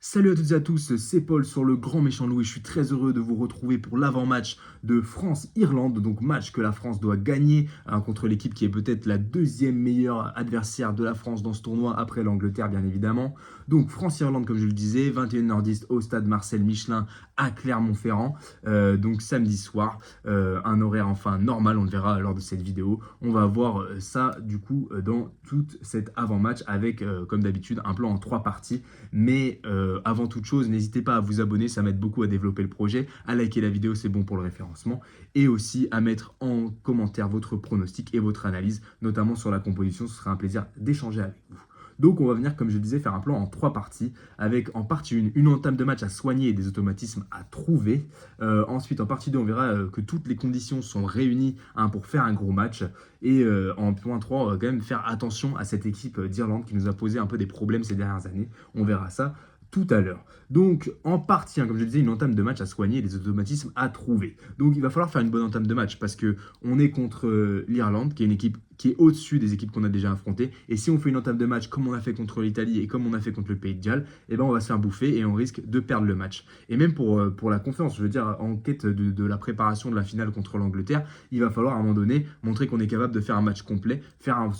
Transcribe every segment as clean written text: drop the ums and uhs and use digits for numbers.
Salut à toutes et à tous, c'est Paul sur le Grand Méchant Loup et je suis très heureux de vous retrouver pour l'avant-match de France-Irlande. Donc match que la France doit gagner contre l'équipe qui est peut-être la deuxième meilleure adversaire de la France dans ce tournoi après l'Angleterre bien évidemment. Donc France-Irlande comme je le disais, 21h10 au stade Marcel Michelin à Clermont-Ferrand. Donc samedi soir, un horaire enfin normal, on le verra lors de cette vidéo. On va voir ça du coup dans toute cette avant-match avec comme d'habitude un plan en 3 parties. Mais avant toute chose, n'hésitez pas à vous abonner, ça m'aide beaucoup à développer le projet, à liker la vidéo, c'est bon pour le référencement, et aussi à mettre en commentaire votre pronostic et votre analyse, notamment sur la composition, ce sera un plaisir d'échanger avec vous. Donc on va venir, comme je le disais, faire un plan en 3 parties, avec en partie 1, une entame de match à soigner et des automatismes à trouver. Ensuite, en partie 2, on verra que toutes les conditions sont réunies pour faire un gros match. Et en point 3, on va quand même faire attention à cette équipe d'Irlande qui nous a posé un peu des problèmes ces dernières années. On verra ça tout à l'heure. Donc, en partie, comme je le disais, une entame de match à soigner et des automatismes à trouver. Donc, il va falloir faire une bonne entame de match parce que on est contre l'Irlande, qui est une équipe qui est au-dessus des équipes qu'on a déjà affrontées. Et si on fait une entame de match comme on a fait contre l'Italie et comme on a fait contre le Pays de Galles, eh ben on va se faire bouffer et on risque de perdre le match. Et même pour la confiance, je veux dire, en quête de la préparation de la finale contre l'Angleterre, il va falloir à un moment donné montrer qu'on est capable de faire un match complet, faire en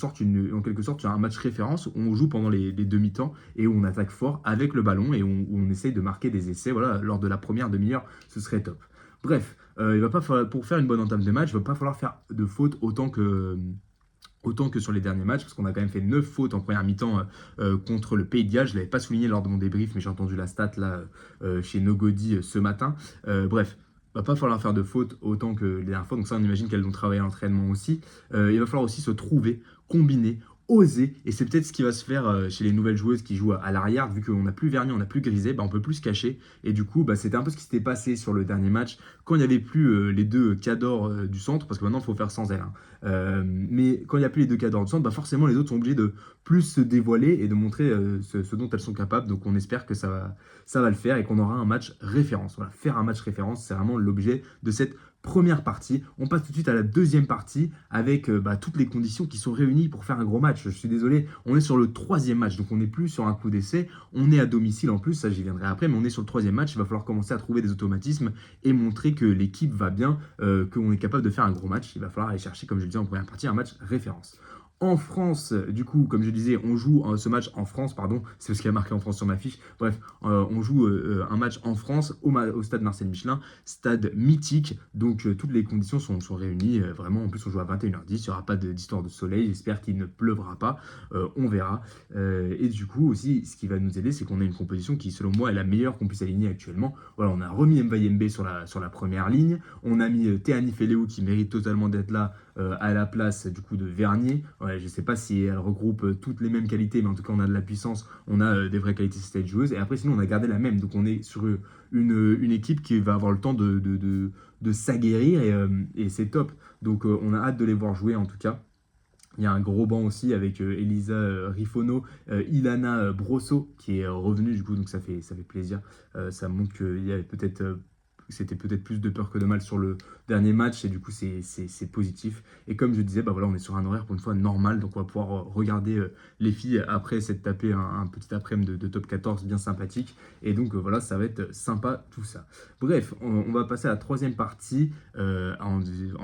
quelque sorte un match référence où on joue pendant les demi-temps et où on attaque fort avec le ballon et où on essaye de marquer des essais. Voilà, lors de la première demi-heure, ce serait top. Bref, il va pas falloir, pour faire une bonne entame de match, il ne va pas falloir faire de fautes autant que sur les derniers matchs, parce qu'on a quand même fait 9 fautes en première mi-temps contre le Pays de Galles. Je ne l'avais pas souligné lors de mon débrief, mais j'ai entendu la stat là chez Nogodi ce matin. Bref, il va pas falloir faire de fautes autant que les dernières fois. Donc ça, on imagine qu'elles vont travailler à l'entraînement aussi. Il va falloir aussi se trouver, combiner, oser. Et c'est peut-être ce qui va se faire chez les nouvelles joueuses qui jouent à l'arrière. Vu qu'on n'a plus Vernier, on n'a plus Grisé, bah, on peut plus se cacher. Et du coup, bah, c'était un peu ce qui s'était passé sur le dernier match, quand il n'y avait plus les deux cadors du centre, parce que maintenant, il faut faire sans elles. Hein. Mais quand il n'y a plus les deux cadors du centre, bah, forcément, les autres sont obligés de plus se dévoiler et de montrer ce dont elles sont capables. Donc on espère que ça va le faire et qu'on aura un match référence. Voilà, faire un match référence, c'est vraiment l'objet de cette première partie. On passe tout de suite à la deuxième partie avec toutes les conditions qui sont réunies pour faire un gros match. Je suis désolé, on est sur le troisième match, donc on n'est plus sur un coup d'essai. On est à domicile en plus, ça j'y viendrai après, mais on est sur le troisième match. Il va falloir commencer à trouver des automatismes et montrer que l'équipe va bien, qu'on est capable de faire un gros match. Il va falloir aller chercher, comme je le disais en première partie, un match référence. En France, du coup, comme je disais, on joue ce match en France, pardon, c'est ce qui a marqué en France sur ma fiche. Bref, on joue un match en France au stade Marcel Michelin, stade mythique. Donc toutes les conditions sont réunies. Vraiment, en plus, on joue à 21h10. Il n'y aura pas d'histoire de soleil. J'espère qu'il ne pleuvra pas. On verra. Et du coup, aussi, ce qui va nous aider, c'est qu'on a une composition qui, selon moi, est la meilleure qu'on puisse aligner actuellement. Voilà, on a remis Mbayembe sur la première ligne. On a mis Théani Feléo qui mérite totalement d'être là à la place du coup de Vernier. Ouais, je ne sais pas si elle regroupe toutes les mêmes qualités, mais en tout cas on a de la puissance, on a des vraies qualités cette joueuse. Et après sinon on a gardé la même, donc on est sur une équipe qui va avoir le temps de s'aguerrir et c'est top. Donc on a hâte de les voir jouer en tout cas. Il y a un gros banc aussi avec Elisa Rifono, Ilana Brosso qui est revenue du coup, donc ça fait plaisir. Ça montre qu'il y avait peut-être c'était peut-être plus de peur que de mal sur le dernier match et du coup c'est positif. Et comme je disais, bah voilà, on est sur un horaire pour une fois normal, donc on va pouvoir regarder les filles après s'être tapé un petit après-midi de top 14 bien sympathique. Et donc voilà, ça va être sympa tout ça. Bref, on va passer à la troisième partie en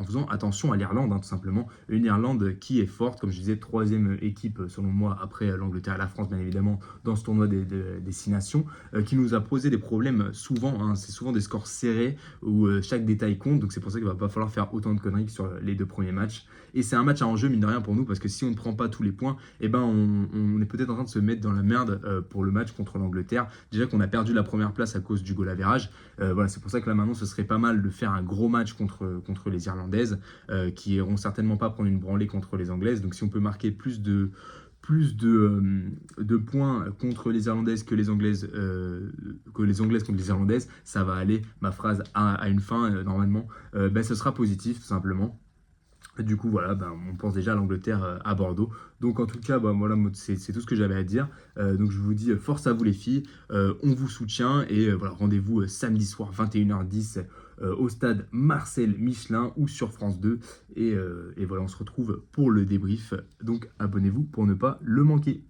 faisant attention à l'Irlande, hein, tout simplement. Une Irlande qui est forte, comme je disais, troisième équipe selon moi après l'Angleterre et la France bien évidemment dans ce tournoi des 6 nations, qui nous a posé des problèmes souvent, hein, c'est souvent des scores serrés où chaque détail compte, donc c'est pour ça qu'il va pas falloir faire autant de conneries que sur les 2 premiers matchs. Et c'est un match à enjeu mine de rien pour nous, parce que si on ne prend pas tous les points, eh ben on est peut-être en train de se mettre dans la merde pour le match contre l'Angleterre. Déjà qu'on a perdu la première place à cause du goal average. Voilà, c'est pour ça que là maintenant ce serait pas mal de faire un gros match contre les Irlandaises, qui iront certainement pas prendre une branlée contre les Anglaises. Donc si on peut marquer plus de points contre les Irlandaises que les Anglaises contre les Irlandaises, ça va aller, ma phrase a une fin normalement, ce sera positif tout simplement. Du coup, voilà, on pense déjà à l'Angleterre à Bordeaux. Donc, en tout cas, voilà, c'est tout ce que j'avais à dire. Donc, je vous dis force à vous, les filles. On vous soutient. Et voilà, rendez-vous samedi soir, 21h10, au stade Marcel Michelin ou sur France 2. Et voilà, on se retrouve pour le débrief. Donc, abonnez-vous pour ne pas le manquer.